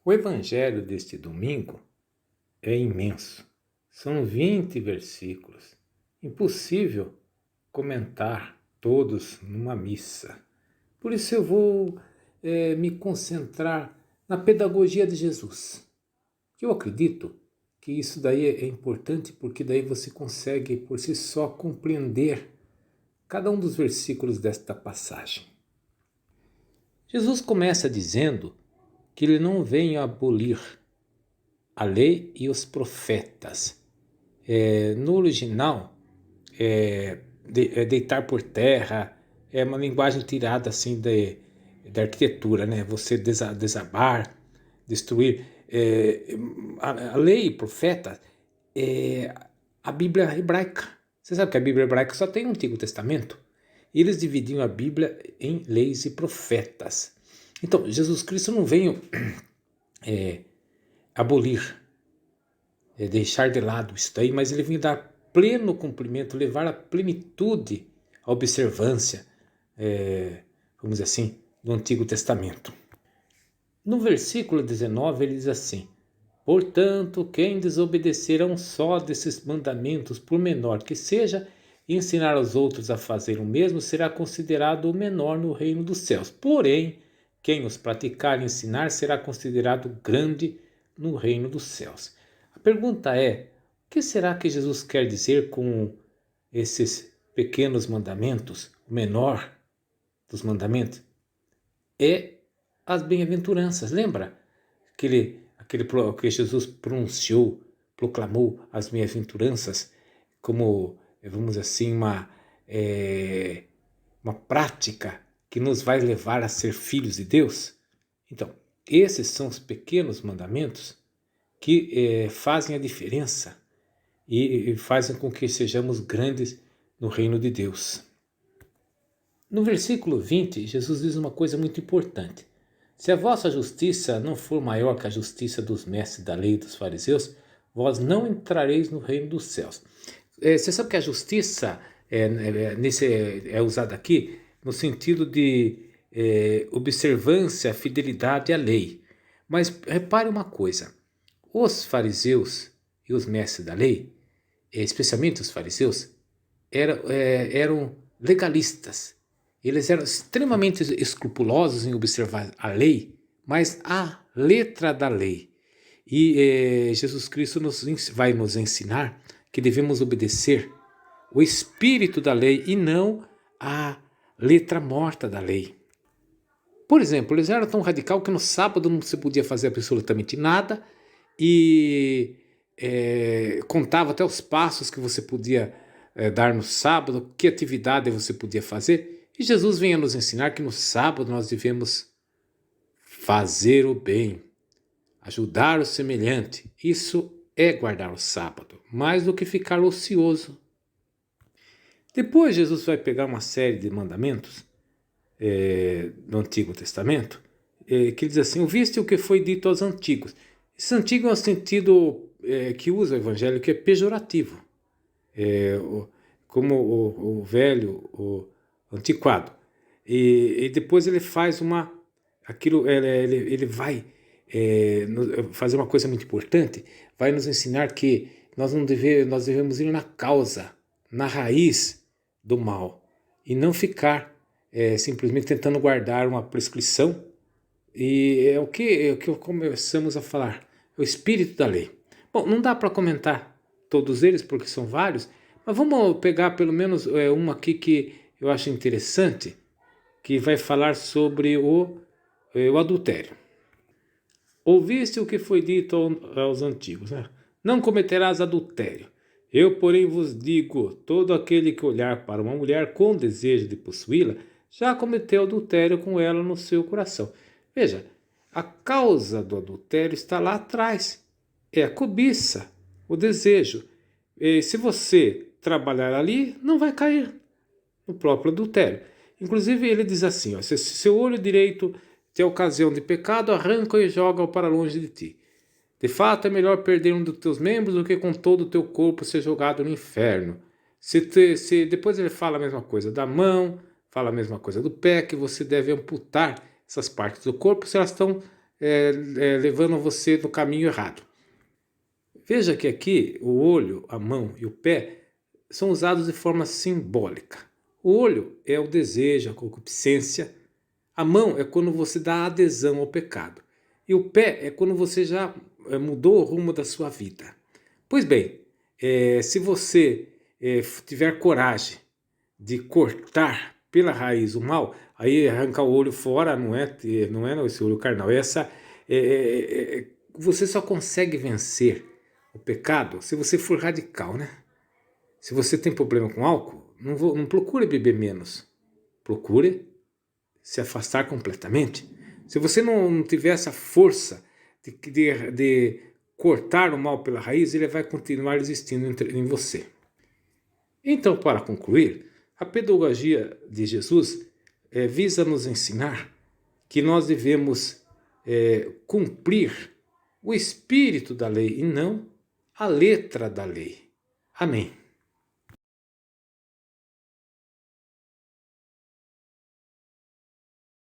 O evangelho deste domingo é imenso. São 20 versículos. Impossível comentar todos numa missa. Por isso eu vou me concentrar na pedagogia de Jesus. Eu acredito que isso daí é importante porque daí você consegue por si só compreender cada um dos versículos desta passagem. Jesus começa dizendo que ele não veio abolir a lei e os profetas. No original, deitar por terra é uma linguagem tirada assim da arquitetura, né? Você desabar, destruir. A lei e profeta é a Bíblia hebraica. Você sabe que a Bíblia hebraica só tem o Antigo Testamento? E eles dividiam a Bíblia em leis e profetas. Então, Jesus Cristo não veio abolir, deixar de lado isso daí, mas ele veio dar pleno cumprimento, levar a plenitude, a observância, vamos dizer assim, do Antigo Testamento. No versículo 19 ele diz assim: portanto, quem desobedecer a um só desses mandamentos, por menor que seja, e ensinar aos outros a fazer o mesmo, será considerado o menor no reino dos céus. Porém, quem os praticar e ensinar será considerado grande no reino dos céus. A pergunta é: o que será que Jesus quer dizer com esses pequenos mandamentos? O menor dos mandamentos é as bem-aventuranças. Lembra aquele que Jesus pronunciou, proclamou as bem-aventuranças como, vamos dizer assim, uma prática que nos vai levar a ser filhos de Deus? Então, esses são os pequenos mandamentos que fazem a diferença e fazem com que sejamos grandes no reino de Deus. No versículo 20, Jesus diz uma coisa muito importante: se a vossa justiça não for maior que a justiça dos mestres da lei e dos fariseus, vós não entrareis no reino dos céus. Você sabe que a justiça é usada aqui no sentido de observância, fidelidade à lei. Mas repare uma coisa: os fariseus e os mestres da lei, especialmente os fariseus, eram legalistas. Eles eram extremamente escrupulosos em observar a lei, mas a letra da lei. E Jesus Cristo vai nos ensinar que devemos obedecer o espírito da lei e não a letra morta da lei. Por exemplo, eles eram tão radical que no sábado não se podia fazer absolutamente nada e contava até os passos que você podia dar no sábado, que atividade você podia fazer. E Jesus vem a nos ensinar que no sábado nós devemos fazer o bem, ajudar o semelhante. Isso é guardar o sábado, mais do que ficar ocioso. Depois Jesus vai pegar uma série de mandamentos do Antigo Testamento, que diz assim: ouviste o que foi dito aos antigos. Esse antigo é um sentido que usa o evangelho, que é pejorativo, como o velho, o antiquado. E depois ele faz ele vai fazer uma coisa muito importante, vai nos ensinar que nós devemos ir na causa, na raiz do mal, e não ficar simplesmente tentando guardar uma prescrição. E é o que começamos a falar, o espírito da lei. Bom, não dá para comentar todos eles porque são vários, mas vamos pegar pelo menos uma aqui que eu acho interessante, que vai falar sobre o adultério. Ouviste o que foi dito aos antigos, né? Não cometerás adultério. Eu, porém, vos digo: todo aquele que olhar para uma mulher com desejo de possuí-la, já cometeu adultério com ela no seu coração. Veja, a causa do adultério está lá atrás. É a cobiça, o desejo. E se você trabalhar ali, não vai cair no próprio adultério. Inclusive ele diz assim: se seu olho direito tem ocasião de pecado, arranca-o e joga-o para longe de ti. De fato, é melhor perder um dos teus membros do que com todo o teu corpo ser jogado no inferno. Depois ele fala a mesma coisa da mão, fala a mesma coisa do pé, que você deve amputar essas partes do corpo se elas estão levando você no caminho errado. Veja que aqui o olho, a mão e o pé são usados de forma simbólica. O olho é o desejo, a concupiscência. A mão é quando você dá adesão ao pecado. E o pé é quando você já mudou o rumo da sua vida. Pois bem, se você tiver coragem de cortar pela raiz o mal, aí arrancar o olho fora não é esse olho carnal. Você só consegue vencer o pecado se você for radical, né? Se você tem problema com álcool, não procure beber menos. Procure se afastar completamente. Se você não tiver essa força de cortar o mal pela raiz, ele vai continuar existindo em você. Então, para concluir, a pedagogia de Jesus visa nos ensinar que nós devemos cumprir o espírito da lei e não a letra da lei. Amém.